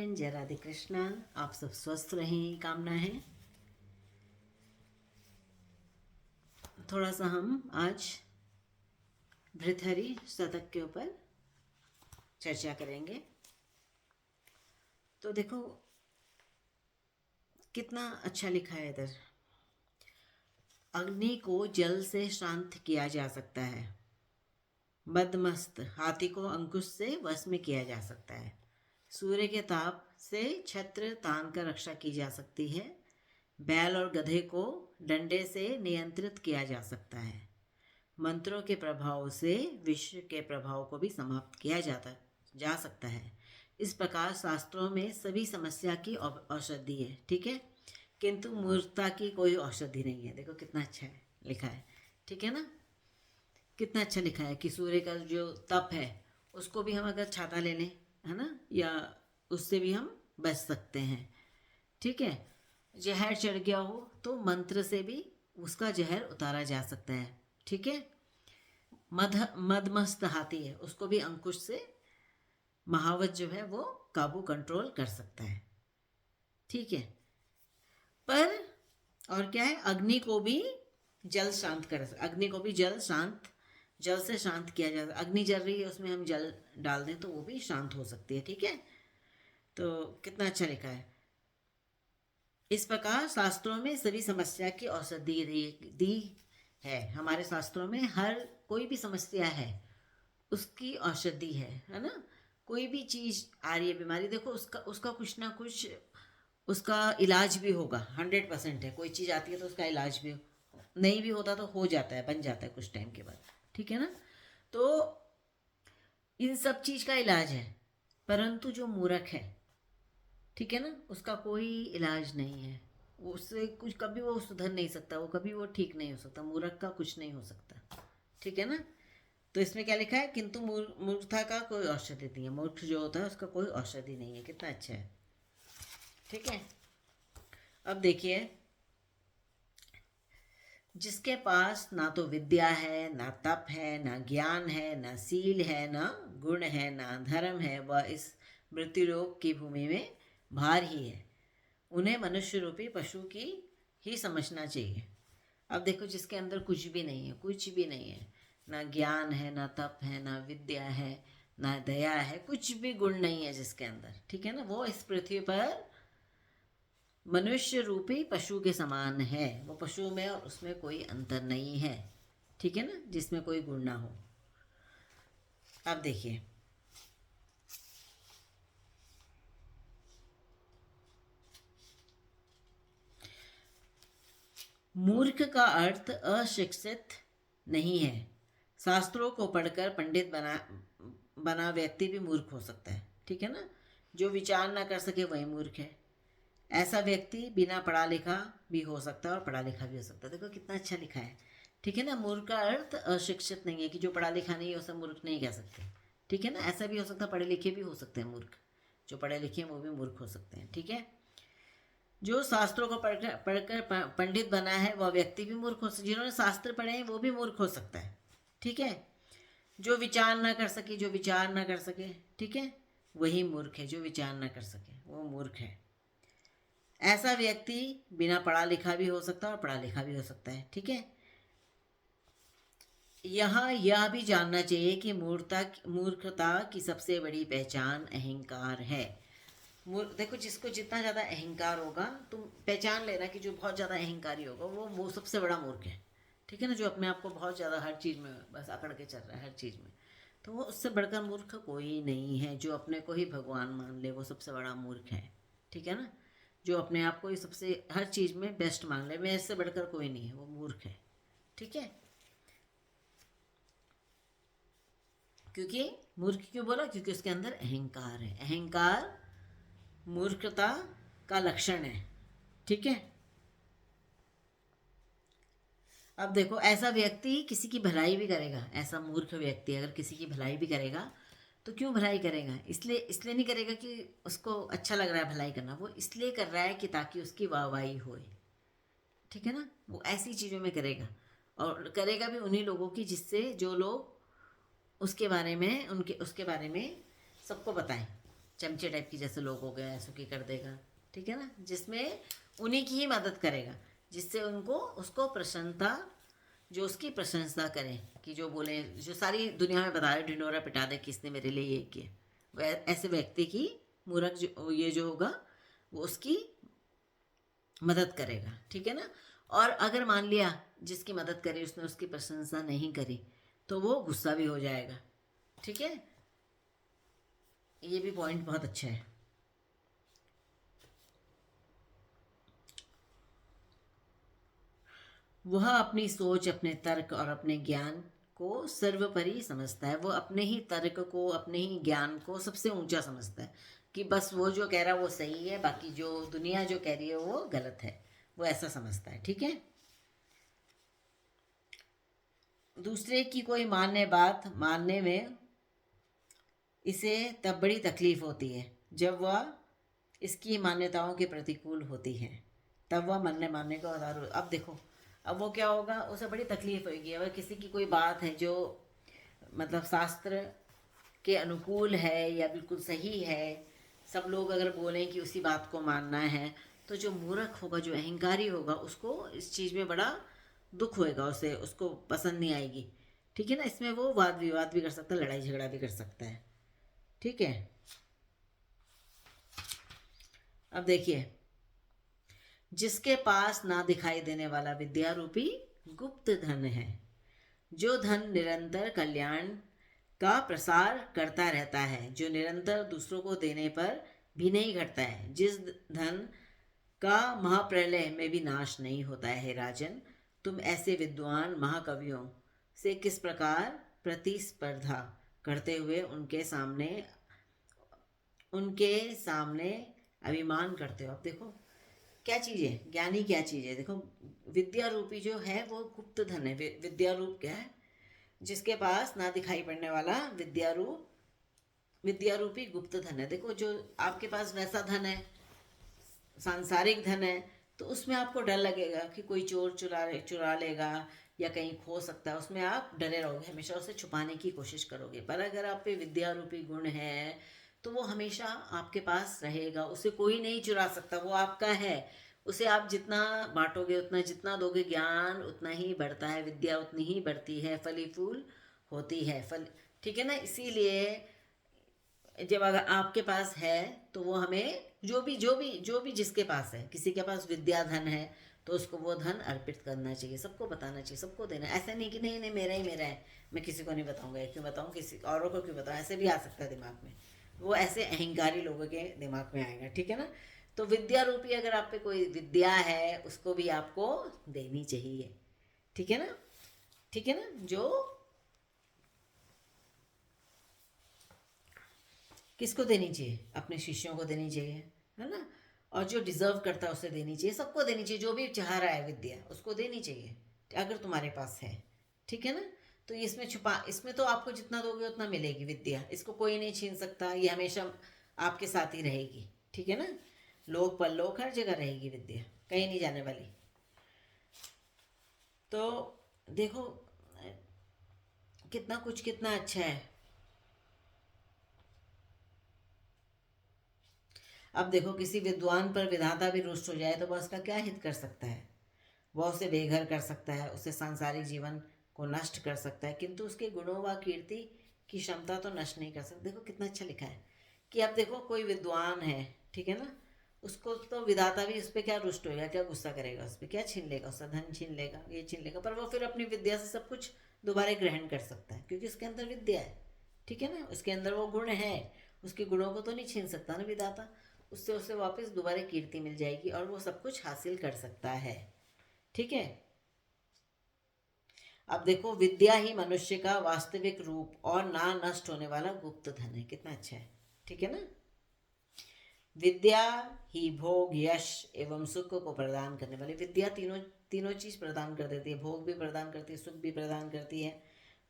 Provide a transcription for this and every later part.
बहन, जय राधे कृष्णा। आप सब स्वस्थ रहें, कामना है। थोड़ा सा हम आज भृतहरि शतक के ऊपर चर्चा करेंगे। तो देखो कितना अच्छा लिखा है इधर। अग्नि को जल से शांत किया जा सकता है, बदमस्त हाथी को अंकुश से वश में किया जा सकता है, सूर्य के ताप से छत्र तान कर रक्षा की जा सकती है, बैल और गधे को डंडे से नियंत्रित किया जा सकता है, मंत्रों के प्रभाव से विश्व के प्रभाव को भी समाप्त किया जा सकता है। इस प्रकार शास्त्रों में सभी समस्या की औषधि है, ठीक है, किंतु मूर्खता की कोई औषधि नहीं है। देखो कितना अच्छा है लिखा है, ठीक है ना। कितना अच्छा लिखा है कि सूर्य का जो तप है उसको भी हम अगर छाता ले लें, है ना, या उससे भी हम बच सकते हैं, ठीक है। जहर चढ़ गया हो तो मंत्र से भी उसका जहर उतारा जा सकता है, ठीक है। मदमस्त हाथी है, उसको भी अंकुश से महावत जो है वो काबू कंट्रोल कर सकता है, ठीक है। पर और क्या है, अग्नि को भी जल शांत कर, अग्नि को भी जल से शांत किया जाता है। अग्नि जल रही है, उसमें हम जल डाल दें तो वो भी शांत हो सकती है, ठीक है। तो कितना अच्छा लिखा है। इस प्रकार शास्त्रों में सभी समस्या की औषधि दी है। हमारे शास्त्रों में हर कोई भी समस्या है उसकी औषधि है ना। कोई भी चीज़ आ रही है, बीमारी, देखो उसका उसका कुछ ना कुछ उसका इलाज भी होगा। 100% है। कोई चीज़ आती है तो उसका इलाज भी नहीं भी होता तो हो जाता है, बन जाता है कुछ टाइम के बाद, ठीक है ना। तो इन सब चीज़ का इलाज है, परंतु जो मूर्ख है, ठीक है ना, उसका कोई इलाज नहीं है। उससे कुछ कभी वो सुधर नहीं सकता, वो कभी वो ठीक नहीं हो सकता। मूर्ख का कुछ नहीं हो सकता, ठीक है ना। तो इसमें क्या लिखा है, किंतु मूर्खता का कोई औषधि नहीं है। मूर्ख जो होता है उसका कोई औषधि नहीं है। कितना अच्छा है, ठीक है। अब देखिए, जिसके पास ना तो विद्या है, ना तप है, ना ज्ञान है, ना सील है, ना गुण है, ना धर्म है, वह इस मृत्युलोक की भूमि में भार ही है। उन्हें मनुष्य रूपी पशु की ही समझना चाहिए। अब देखो, जिसके अंदर कुछ भी नहीं है, कुछ भी नहीं है, ना ज्ञान है, ना तप है, ना विद्या है, ना दया है, कुछ भी गुण नहीं है जिसके अंदर, ठीक है ना, वो इस पृथ्वी पर मनुष्य रूपी पशु के समान है। वो पशु में और उसमें कोई अंतर नहीं है, ठीक है ना, जिसमें कोई गुण ना हो। अब देखिए, मूर्ख का अर्थ अशिक्षित नहीं है। शास्त्रों को पढ़कर पंडित बना व्यक्ति भी मूर्ख हो सकता है, ठीक है ना। जो विचार ना कर सके वही मूर्ख है। ऐसा व्यक्ति बिना पढ़ा लिखा भी हो सकता है और पढ़ा लिखा भी हो सकता है। देखो कितना अच्छा लिखा है, ठीक है ना। मूर्ख का अर्थ अशिक्षित नहीं है, कि जो पढ़ा लिखा नहीं है उसे मूर्ख नहीं कह सकते, ठीक है ना। ऐसा भी हो सकता है, पढ़े लिखे भी हो सकते हैं मूर्ख। जो पढ़े लिखे हैं वो भी मूर्ख हो सकते हैं, ठीक है। जो शास्त्रों को पढ़कर पंडित बना है वह व्यक्ति भी मूर्ख हो सकता है। जिन्होंने शास्त्र पढ़े हैं वो भी मूर्ख हो सकता है, ठीक है। जो विचार ना कर सके, जो विचार ना कर सके, ठीक है, वही मूर्ख है। जो विचार ना कर सके वो मूर्ख है। ऐसा व्यक्ति बिना पढ़ा लिखा भी हो सकता है और पढ़ा लिखा भी हो सकता है, ठीक है। यहाँ यह भी जानना चाहिए कि मूर्खता की सबसे बड़ी पहचान अहंकार है। देखो, जिसको जितना ज़्यादा अहंकार होगा, तुम पहचान लेना कि जो बहुत ज़्यादा अहंकारी होगा वो सबसे बड़ा मूर्ख है, ठीक है ना। जो अपने आप को बहुत ज़्यादा हर चीज़ में बस अकड़ के चल रहा है, हर चीज़ में, तो वो उससे बढ़कर मूर्ख कोई नहीं है। जो अपने को ही भगवान मान ले वो सबसे बड़ा मूर्ख है, ठीक है ना। जो अपने आप को ही सबसे हर चीज़ में बेस्ट मान ले, मैं इससे बढ़कर कोई नहीं है, वो मूर्ख है, ठीक है। क्योंकि मूर्ख क्यों बोला, क्योंकि उसके अंदर अहंकार है। अहंकार मूर्खता का लक्षण है, ठीक है। अब देखो, ऐसा व्यक्ति किसी की भलाई भी करेगा। ऐसा मूर्ख व्यक्ति अगर किसी की भलाई भी करेगा तो क्यों भलाई करेगा, इसलिए नहीं करेगा कि उसको अच्छा लग रहा है भलाई करना, वो इसलिए कर रहा है कि ताकि उसकी वाहवाही होए, ठीक है ना। वो ऐसी चीज़ों में करेगा, और करेगा भी उन्हीं लोगों की जिससे जो लोग उसके बारे में सबको बताएं, चमचे टाइप की जैसे लोग हो गए ऐसों की कर देगा, ठीक है ना, जिसमें उन्हीं की ही मदद करेगा, जिससे उनको उसको प्रसन्नता, जो उसकी प्रशंसा करें, कि जो बोले, जो सारी दुनिया में बता रहे ढिंडोरा पिटा दे किसने मेरे लिए ये किया, ऐसे व्यक्ति की मूर्ख जो ये जो होगा वो उसकी मदद करेगा, ठीक है ना। और अगर मान लिया जिसकी मदद करी उसने उसकी प्रशंसा नहीं करी तो वो गुस्सा भी हो जाएगा, ठीक है। ये भी पॉइंट बहुत अच्छा है। वह अपनी सोच, अपने तर्क और अपने ज्ञान को सर्वोपरि समझता है। वो अपने ही तर्क को, अपने ही ज्ञान को सबसे ऊंचा समझता है, कि बस वो जो कह रहा है वो सही है, बाकी जो दुनिया जो कह रही है वो गलत है, वो ऐसा समझता है, ठीक है। दूसरे की कोई मान्य बात मानने में इसे तब बड़ी तकलीफ होती है जब वह इसकी मान्यताओं के प्रतिकूल होती है, तब वह मानने मानने का आधार। अब देखो, अब वो क्या होगा, उसे बड़ी तकलीफ होगी अगर किसी की कोई बात है जो मतलब शास्त्र के अनुकूल है या बिल्कुल सही है, सब लोग अगर बोलें कि उसी बात को मानना है, तो जो मूर्ख होगा, जो अहंकारी होगा, उसको इस चीज़ में बड़ा दुख होएगा, उसे उसको पसंद नहीं आएगी, ठीक है ना। इसमें वो वाद विवाद भी कर सकता है, लड़ाई झगड़ा भी कर सकता है, ठीक है। अब देखिए, जिसके पास ना दिखाई देने वाला विद्या रूपी गुप्त धन है, जो धन निरंतर कल्याण का प्रसार करता रहता है, जो निरंतर दूसरों को देने पर भी नहीं घटता है, जिस धन का महाप्रलय में भी नाश नहीं होता है। हे राजन, तुम ऐसे विद्वान महाकवियों से किस प्रकार प्रतिस्पर्धा करते हुए उनके सामने अभिमान करते हो। अब देखो क्या चीज़ है, ज्ञानी क्या चीज़ है, देखो विद्या रूपी जो है वो गुप्त धन है। विद्या रूप क्या है, जिसके पास ना दिखाई पड़ने वाला विद्या रूपी गुप्त धन है। देखो जो आपके पास वैसा धन है, सांसारिक धन है, तो उसमें आपको डर लगेगा कि कोई चोर चुरा लेगा या कहीं खो सकता है, उसमें आप डरे रहोगे, हमेशा उसे छुपाने की कोशिश करोगे। पर अगर आप पे विद्या रूपी गुण है तो वो हमेशा आपके पास रहेगा, उसे कोई नहीं चुरा सकता, वो आपका है। उसे आप जितना बांटोगे, उतना जितना दोगे, ज्ञान उतना ही बढ़ता है, विद्या उतनी ही बढ़ती है, फली फूल होती है फल, ठीक है ना। इसीलिए जब अगर आपके पास है तो वो हमें जो भी जिसके पास है, किसी के पास विद्या धन है तो उसको वो धन अर्पित करना चाहिए, सबको बताना चाहिए, सबको देना। ऐसा नहीं कि नहीं नहीं मेरा ही मेरा है, मैं किसी को नहीं बताऊंगा, क्यों बताऊं, किसी औरों को क्यों बताऊं, ऐसे भी आ सकता है दिमाग में, वो ऐसे अहंकारी लोगों के दिमाग में आएगा, ठीक है ना। तो विद्या रूपी अगर आप पे कोई विद्या है उसको भी आपको देनी चाहिए, ठीक है ना, ठीक है ना। जो किसको देनी चाहिए, अपने शिष्यों को देनी चाहिए, है ना। और जो डिजर्व करता है उसे देनी चाहिए, सबको देनी चाहिए, जो भी चाह रहा है विद्या उसको देनी चाहिए, अगर तुम्हारे पास है, ठीक है ना। तो इसमें तो आपको जितना दोगे उतना मिलेगी विद्या, इसको कोई नहीं छीन सकता, ये हमेशा आपके साथ ही रहेगी, ठीक है ना। लोक परलोक हर जगह रहेगी विद्या, कहीं नहीं जाने वाली। तो देखो कितना कुछ कितना अच्छा है। अब देखो किसी विद्वान पर विधाता भी रुष्ट हो जाए तो वह उसका क्या हित कर सकता है, वह उसे बेघर कर सकता है, उसे सांसारिक जीवन को नष्ट कर सकता है, किंतु उसके गुणों व कीर्ति की क्षमता तो नष्ट नहीं कर सकता। देखो कितना अच्छा लिखा है कि अब देखो कोई विद्वान है, ठीक है ना, उसको तो विधाता भी उस पर क्या रुष्ट होगा, क्या गुस्सा करेगा, उस पर क्या छीन लेगा, उसका धन छीन लेगा, ये छीन लेगा, पर वो फिर अपनी विद्या से सब कुछ दोबारा ग्रहण कर सकता है, क्योंकि उसके अंदर विद्या है, ठीक है ना, उसके अंदर वो गुण है, उसके गुणों को तो नहीं छीन सकता ना विधाता, उससे उसे वापस दोबारा कीर्ति मिल जाएगी और वो सब कुछ हासिल कर सकता है, ठीक है। अब देखो विद्या ही मनुष्य का वास्तविक रूप और ना नष्ट होने वाला गुप्त धन है, कितना अच्छा है, ठीक है ना। विद्या ही भोग, यश एवं सुख को प्रदान करने वाली, विद्या तीनों तीनों चीज प्रदान कर देती है, भोग भी प्रदान करती है, सुख भी प्रदान करती है,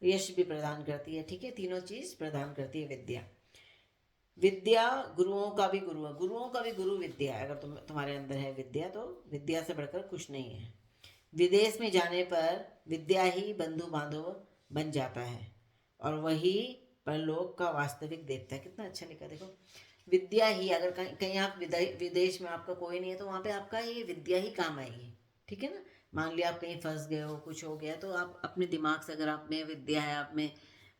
यश भी प्रदान करती है, ठीक है, तीनों चीज प्रदान करती है विद्या। विद्या गुरुओं का भी गुरु है, गुरुओं का भी गुरु विद्या है, अगर तुम्हारे अंदर है विद्या तो विद्या से बढ़कर कुछ नहीं है। विदेश में जाने पर विद्या ही बंधु बांधव बन जाता है और वही परलोक का वास्तविक देवता है, कितना अच्छा लिखा देखो। विद्या ही, अगर कहीं कहीं आप विदेश में आपका कोई नहीं है तो वहाँ पे आपका ये विद्या ही काम आएगी, ठीक है ना। मान लिया आप कहीं फंस गए हो, कुछ हो गया, तो आप अपने दिमाग से, अगर आप में विद्या है, आप में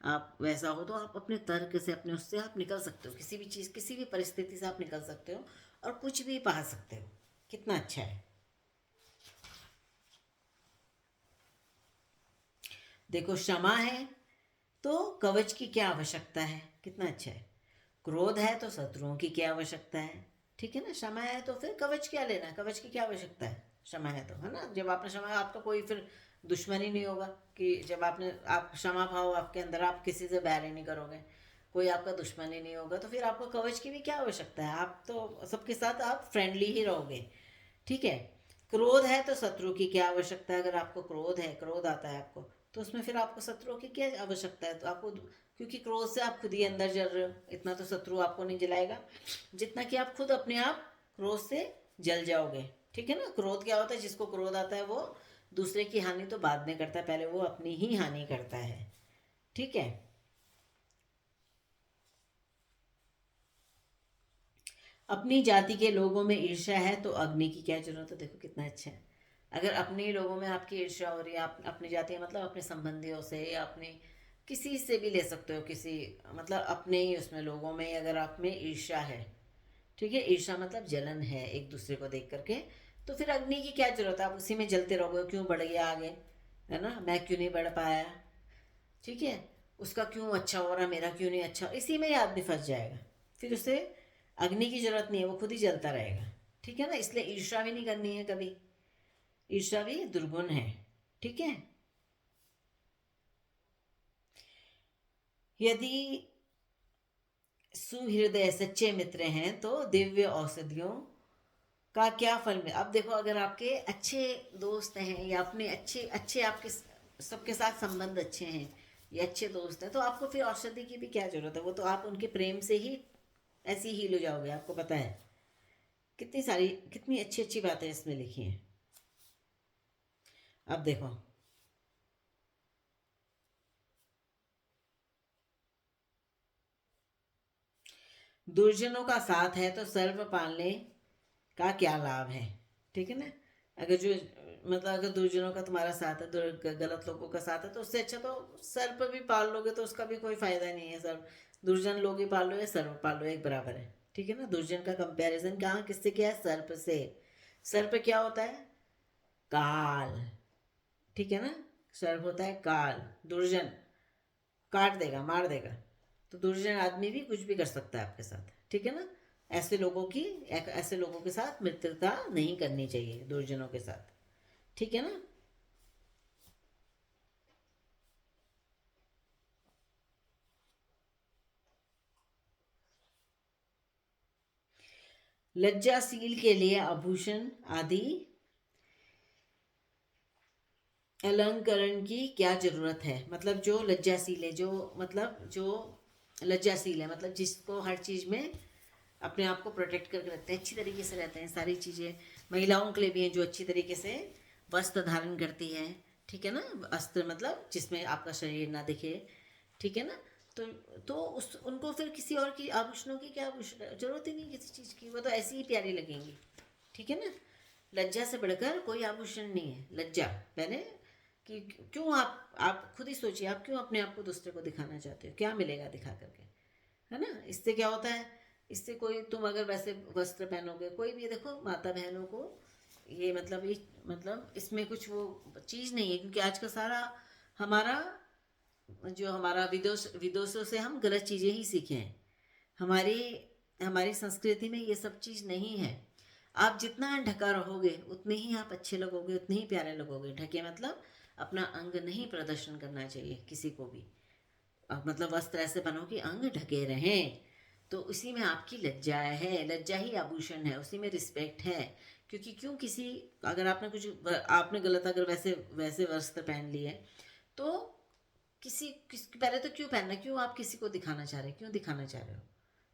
आप वैसा हो, तो आप अपने तर्क से, अपने उससे आप निकल सकते हो, किसी भी चीज़, किसी भी परिस्थिति से आप निकल सकते हो और कुछ भी पा सकते हो। कितना अच्छा है। देखो, क्षमा है तो कवच की क्या आवश्यकता है, कितना अच्छा है। क्रोध है तो शत्रुओं की क्या आवश्यकता है, ठीक है ना। क्षमा है तो फिर कवच क्या लेना, कवच की क्या आवश्यकता है। क्षमा है तो, है ना, जब आपने क्षमा, आपका कोई फिर दुश्मन ही नहीं होगा, कि जब आपने, आप क्षमा भाव आपके अंदर, आप किसी से बैर ही नहीं करोगे, कोई आपका दुश्मन ही नहीं होगा, तो फिर आपको कवच की भी क्या आवश्यकता है। आप तो सबके साथ आप फ्रेंडली ही रहोगे, ठीक है। क्रोध है तो शत्रु की क्या आवश्यकता है। अगर आपको क्रोध है, क्रोध आता है आपको, तो उसमें फिर आपको शत्रुओं की क्या आवश्यकता है। तो आपको, क्योंकि क्रोध से आप खुद ही अंदर जल रहे हो, इतना तो शत्रु आपको नहीं जलाएगा जितना कि आप खुद अपने आप क्रोध से जल जाओगे, ठीक है ना। क्रोध क्या होता है, जिसको क्रोध आता है वो दूसरे की हानि तो बाद में करता है, पहले वो अपनी ही हानि करता है, ठीक है। अपनी जाति के लोगों में ईर्ष्या है तो अग्नि की क्या जरूरत है। देखो कितना अच्छा है। अगर अपने ही लोगों में आपकी ईर्ष्या हो रही है, आप अपनी जाति, मतलब अपने संबंधियों से, या अपने किसी से भी ले सकते हो, किसी, मतलब अपने ही उसमें लोगों में अगर आप में ईर्ष्या है, ठीक है, ईर्ष्या मतलब जलन है एक दूसरे को देख करके, तो फिर अग्नि की क्या जरूरत है। आप उसी में जलते रहोगे, क्यों बढ़ गया आगे, है ना, मैं क्यों नहीं बढ़ पाया, ठीक है, उसका क्यों अच्छा हो रहा, मेरा क्यों नहीं अच्छा, इसी में ही आदमी फंस जाएगा। फिर उसे अग्नि की जरूरत नहीं है, वो खुद ही जलता रहेगा, ठीक है ना। इसलिए ईर्ष्या भी नहीं करनी है कभी, ईर्ष्या भी दुर्गुण है, ठीक है। यदि सुहृदय सच्चे मित्र हैं तो दिव्य औषधियों का क्या फल में। अब देखो, अगर आपके अच्छे दोस्त हैं, या अपने अच्छे अच्छे आपके सबके साथ संबंध अच्छे हैं, या अच्छे दोस्त हैं, तो आपको फिर औषधि की भी क्या जरूरत है। वो तो आप उनके प्रेम से ही ऐसे ही हील हो जाओगे, आपको पता है। कितनी सारी, कितनी अच्छी अच्छी बातें इसमें लिखी हैं। अब देखो, दुर्जनों का साथ है तो सर्व पालने का क्या लाभ है, ठीक है ना। अगर जो, मतलब अगर दुर्जनों का तुम्हारा साथ है, गलत लोगों का साथ है, तो उससे अच्छा तो सर्प भी पाल लोगे, तो उसका भी कोई फायदा नहीं है। सर्प, दुर्जन लोग ही पाल लो या सर्प पाल लो, एक बराबर है, ठीक है ना। दुर्जन का कंपैरिजन कहाँ किससे किया है, सर्प से। सर्प क्या होता है, काल, ठीक है ना। सर्प होता है काल, दुर्जन काट देगा, मार देगा। तो दुर्जन आदमी भी कुछ भी कर सकता है आपके साथ, ठीक है ना। ऐसे लोगों की, ऐसे लोगों के साथ मित्रता नहीं करनी चाहिए, दुर्जनों के साथ, ठीक है ना। लज्जाशील के लिए आभूषण आदि अलंकरण की क्या जरूरत है। मतलब जो लज्जाशील है, जो मतलब जो लज्जाशील है, मतलब जिसको हर चीज में अपने आप को प्रोटेक्ट करके रखते हैं, अच्छी तरीके से रहते हैं, सारी चीज़ें महिलाओं के लिए भी हैं, जो अच्छी तरीके से वस्त्र धारण करती हैं, ठीक है ना। वस्त्र मतलब जिसमें आपका शरीर ना दिखे, ठीक है ना। तो तो उस उनको फिर किसी और की आभूषणों की क्या जरूरत ही नहीं, किसी चीज़ की, वो तो ऐसी ही प्यारी लगेंगी, ठीक है ना। लज्जा से बढ़कर कोई आभूषण नहीं है लज्जा। पहले कि क्यों आप खुद ही सोचिए, आप क्यों अपने आप को दूसरे को दिखाना चाहते हो, क्या मिलेगा दिखा करके, है ना। इससे क्या होता है, इससे कोई, तुम अगर वैसे वस्त्र पहनोगे, कोई भी, देखो माता बहनों को ये मतलब, ये मतलब इसमें कुछ वो चीज़ नहीं है, क्योंकि आज का सारा हमारा, जो हमारा विदेशों से हम गलत चीज़ें ही सीखे हैं। हमारी हमारी संस्कृति में ये सब चीज़ नहीं है। आप जितना ढका रहोगे उतने ही आप अच्छे लगोगे, उतने ही प्यारे लगोगे। ढके मतलब अपना अंग नहीं प्रदर्शन करना चाहिए किसी को भी। मतलब वस्त्र ऐसे बनो कि अंग ढके रहें, तो उसी में आपकी लज्जा है, लज्जा ही आभूषण है, उसी में रिस्पेक्ट है। क्योंकि क्यों किसी, अगर आपने कुछ, आपने गलत अगर वैसे वैसे वस्त्र पहन लिए, तो पहले तो क्यों पहनना, क्यों आप किसी को दिखाना चाह रहे, क्यों दिखाना चाह रहे हो,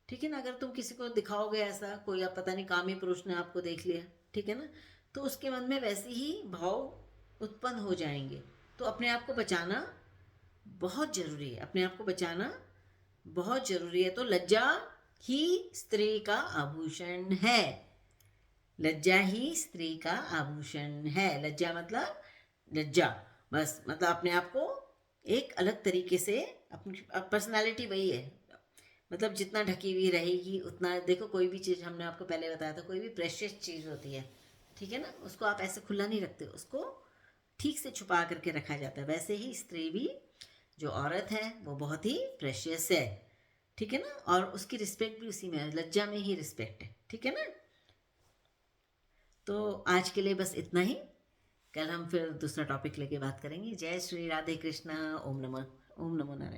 ठीक है ना। अगर तुम किसी को दिखाओगे ऐसा, कोई आप पता नहीं कामी पुरुष ने आपको देख लिया, ठीक है ना, तो उसके मन में वैसे ही भाव उत्पन्न हो जाएंगे। तो अपने आप को बचाना बहुत ज़रूरी है, अपने आप को बचाना बहुत ज़रूरी है। तो लज्जा ही स्त्री का आभूषण है। लज्जा ही स्त्री का आभूषण है। लज्जा मतलब लज्जा, बस मतलब अपने आप को एक अलग तरीके से, अपनी पर्सनालिटी वही है, मतलब जितना ढकी हुई रहेगी उतना, देखो कोई भी चीज़, हमने आपको पहले बताया था, कोई भी प्रेशियस चीज़ होती है, ठीक है ना, उसको आप ऐसे खुला नहीं रखते, उसको ठीक से छुपा करके रखा जाता है। वैसे ही स्त्री भी, जो औरत है वो बहुत ही प्रेशियस है, ठीक है ना, और उसकी रिस्पेक्ट भी उसी में है, लज्जा में ही रिस्पेक्ट है, ठीक है ना। तो आज के लिए बस इतना ही। कल हम फिर दूसरा टॉपिक लेके बात करेंगे। जय श्री राधे कृष्णा। ओम नमः नारायण।